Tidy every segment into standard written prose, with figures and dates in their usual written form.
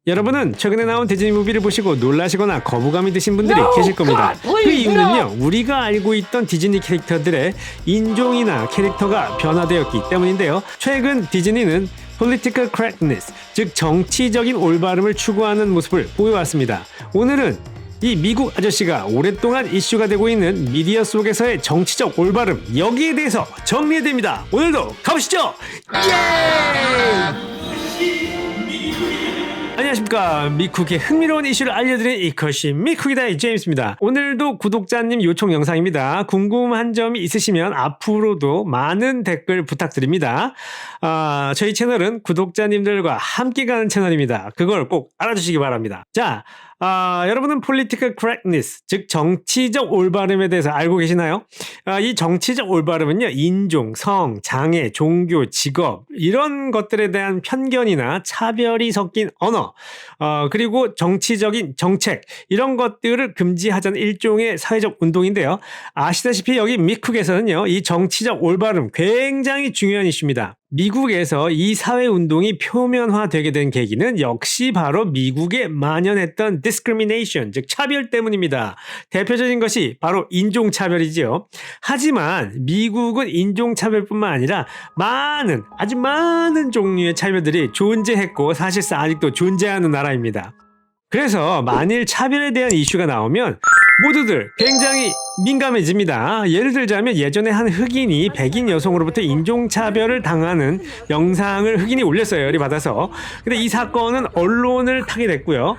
여러분은 최근에 나온 디즈니 무비를 보시고 놀라시거나 거부감이 드신 분들이 계실 겁니다. 그 이유는요, 우리가 알고 있던 디즈니 캐릭터들의 인종이나 캐릭터가 변화되었기 때문인데요. 최근 디즈니는 Political Correctness, 즉 정치적인 올바름을 추구하는 모습을 보여왔습니다. 오늘은 이 미국 아저씨가 오랫동안 이슈가 되고 있는 미디어 속에서의 정치적 올바름, 여기에 대해서 정리해드립니다. 오늘도 가보시죠. 예! 안녕하십니까. 미쿡의 흥미로운 이슈를 알려드리는 이것이 미쿡이다, 제임스입니다. 오늘도 구독자님 요청 영상입니다. 궁금한 점이 있으시면 앞으로도 많은 댓글 부탁드립니다. 저희 채널은 구독자님들과 함께 가는 채널입니다. 그걸 꼭 알아주시기 바랍니다. 자, 여러분은 Political Correctness, 즉 정치적 올바름에 대해서 알고 계시나요? 이 정치적 올바름은요, 인종, 성, 장애, 종교, 직업 이런 것들에 대한 편견이나 차별이 섞인 언어, 그리고 정치적인 정책 이런 것들을 금지하자는 일종의 사회적 운동인데요. 아시다시피 여기 미국에서는요, 이 정치적 올바름 굉장히 중요한 이슈입니다. 미국에서 이 사회운동이 표면화되게 된 계기는 역시 바로 미국에 만연했던 discrimination, 즉 차별 때문입니다. 대표적인 것이 바로 인종차별이지요. 하지만 미국은 인종차별뿐만 아니라 아주 많은 종류의 차별들이 존재했고 사실상 아직도 존재하는 나라입니다. 그래서 만일 차별에 대한 이슈가 나오면 모두들 굉장히 민감해집니다. 예를 들자면 예전에 한 흑인이 백인 여성으로부터 인종차별을 당하는 영상을 흑인이 올렸어요. 열이받아서. 근데 이 사건은 언론을 타게 됐고요.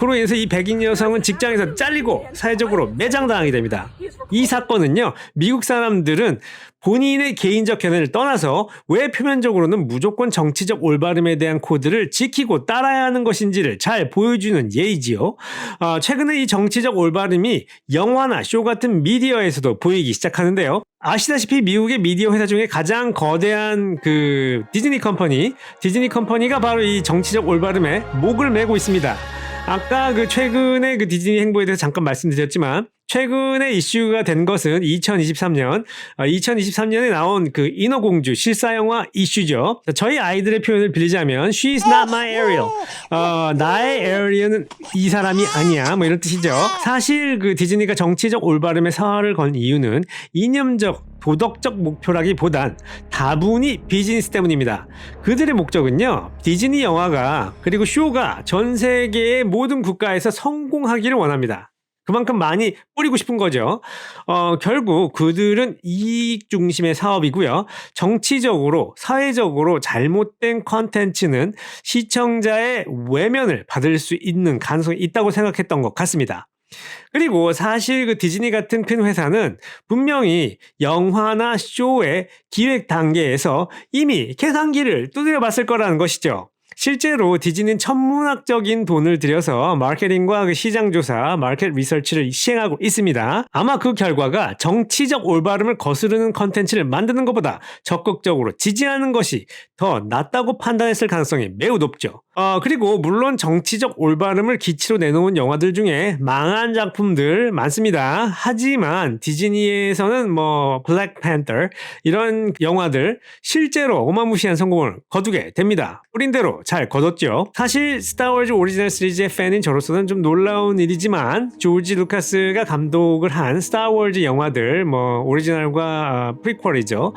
그로 인해서 이 백인 여성은 직장에서 잘리고 사회적으로 매장당하게 됩니다. 이 사건은요, 미국 사람들은 본인의 개인적 견해를 떠나서 왜 표면적으로는 무조건 정치적 올바름에 대한 코드를 지키고 따라야 하는 것인지를 잘 보여주는 예이지요. 최근에 이 정치적 올바름이 영화나 쇼 같은 미디어에서도 보이기 시작하는데요. 아시다시피 미국의 미디어 회사 중에 가장 거대한 디즈니 컴퍼니가 바로 이 정치적 올바름에 목을 메고 있습니다. 아까 최근에 디즈니 행보에 대해서 잠깐 말씀드렸지만, 최근에 이슈가 된 것은 2023년에 나온 인어공주 실사영화 이슈죠. 저희 아이들의 표현을 빌리자면 She's not my Ariel. 나의 에어리어는 이 사람이 아니야, 뭐 이런 뜻이죠. 사실 디즈니가 정치적 올바름에 사활을 건 이유는 이념적, 도덕적 목표라기보단 다분히 비즈니스 때문입니다. 그들의 목적은요, 디즈니 영화가 그리고 쇼가 전 세계의 모든 국가에서 성공하기를 원합니다. 그만큼 많이 뿌리고 싶은 거죠. 결국 그들은 이익 중심의 사업이고요. 정치적으로, 사회적으로 잘못된 컨텐츠는 시청자의 외면을 받을 수 있는 가능성이 있다고 생각했던 것 같습니다. 그리고 사실 디즈니 같은 큰 회사는 분명히 영화나 쇼의 기획 단계에서 이미 계산기를 두드려 봤을 거라는 것이죠. 실제로 디즈니는 천문학적인 돈을 들여서 마케팅과 시장조사, 마켓 리서치를 시행하고 있습니다. 아마 그 결과가 정치적 올바름을 거스르는 컨텐츠를 만드는 것보다 적극적으로 지지하는 것이 더 낫다고 판단했을 가능성이 매우 높죠. 그리고 물론 정치적 올바름을 기치로 내놓은 영화들 중에 망한 작품들 많습니다. 하지만 디즈니에서는 블랙팬더 이런 영화들 실제로 어마무시한 성공을 거두게 됩니다. 뿌린 대로 잘 거뒀죠. 사실 스타워즈 오리지널 시리즈의 팬인 저로서는 좀 놀라운 일이지만, 조지 루카스가 감독을 한 스타워즈 영화들 오리지널과 프리퀄이죠.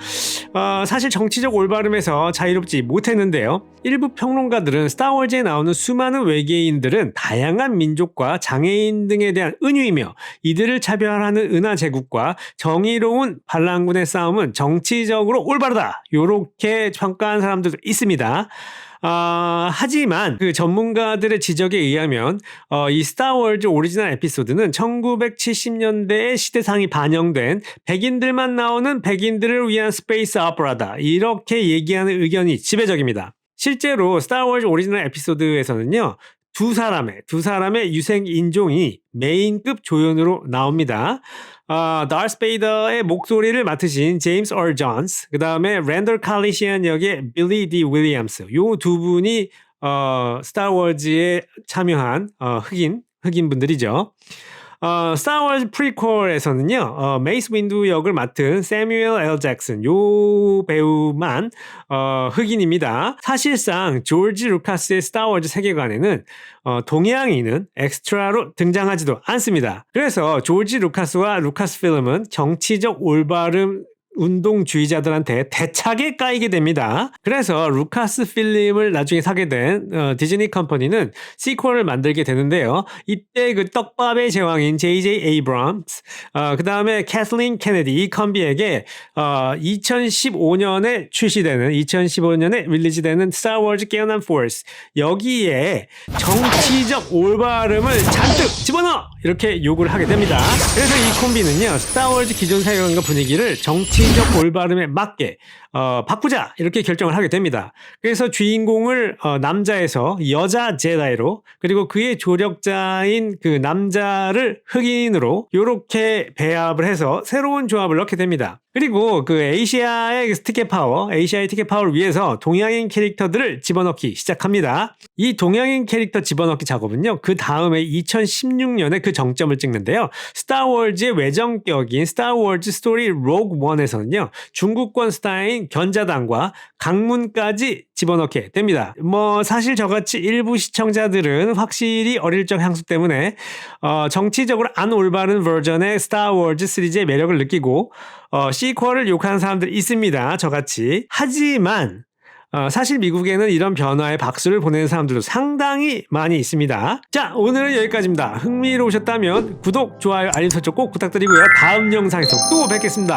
사실 정치적 올바름에서 자유롭지 못했는데요. 일부 평론가들은 스타워즈에 나오는 수많은 외계인들은 다양한 민족과 장애인 등에 대한 은유이며 이들을 차별하는 은하 제국과 정의로운 반란군의 싸움은 정치적으로 올바르다, 요렇게 평가한 사람들도 있습니다. 하지만 전문가들의 지적에 의하면 이 스타워즈 오리지널 에피소드는 1970년대의 시대상이 반영된 백인들만 나오는 백인들을 위한 스페이스 오페라다, 이렇게 얘기하는 의견이 지배적입니다. 실제로 스타워즈 오리지널 에피소드에서는요, 두 사람의 유생 인종이 메인급 조연으로 나옵니다. 다스 베이더의 목소리를 맡으신 제임스 얼 존스, 그 다음에 랜덜 칼리시안 역의 빌리 디 윌리엄스, 요 두 분이 스타워즈에 참여한 흑인 분들이죠. 스타워즈 프리퀄에서는요, 메이스 윈두 역을 맡은 세뮤엘 L. 잭슨, 요 배우만, 흑인입니다. 사실상 조지 루카스의 스타워즈 세계관에는, 동양인은 엑스트라로 등장하지도 않습니다. 그래서 조지 루카스와 루카스 필름은 정치적 올바름 운동주의자들한테 대차게 까이게 됩니다. 그래서 루카스 필름을 나중에 사게 된 디즈니 컴퍼니는 시퀄을 만들게 되는데요. 이때 그 떡밥의 제왕인 J.J. 에이브럼스, 그 다음에 캐슬린 케네디 이 컴비에게 2015년에 출시되는 2015년에 릴리즈되는 스타워즈 깨어난 포스 여기에 정치적 올바름을 잔뜩 집어넣어! 이렇게 요구를 하게 됩니다. 그래서 이 콤비는요, 스타워즈 기존 세계관과 분위기를 정치적 올바름에 맞게 바꾸자 이렇게 결정을 하게 됩니다. 그래서 주인공을 남자에서 여자 제다이로, 그리고 그의 조력자인 그 남자를 흑인으로 이렇게 배합을 해서 새로운 조합을 넣게 됩니다. 그리고 그 아시아의 티켓 파워, 아시아의 티켓 파워를 위해서 동양인 캐릭터들을 집어넣기 시작합니다. 이 동양인 캐릭터 집어넣기 작업은요, 그 다음에 2016년에 그 정점을 찍는데요. 스타워즈의 외전격인 스타워즈 스토리 로그 1에서는요, 중국권 스타인 견자단과 강문까지 집어넣게 됩니다. 사실 저같이 일부 시청자들은 확실히 어릴 적 향수 때문에 정치적으로 안 올바른 버전의 스타워즈 시리즈의 매력을 느끼고 시퀄을 욕하는 사람들이 있습니다. 저같이. 하지만 사실 미국에는 이런 변화에 박수를 보내는 사람들도 상당히 많이 있습니다. 자, 오늘은 여기까지입니다. 흥미로우셨다면 구독, 좋아요, 알림 설정 꼭 부탁드리고요. 다음 영상에서 또 뵙겠습니다.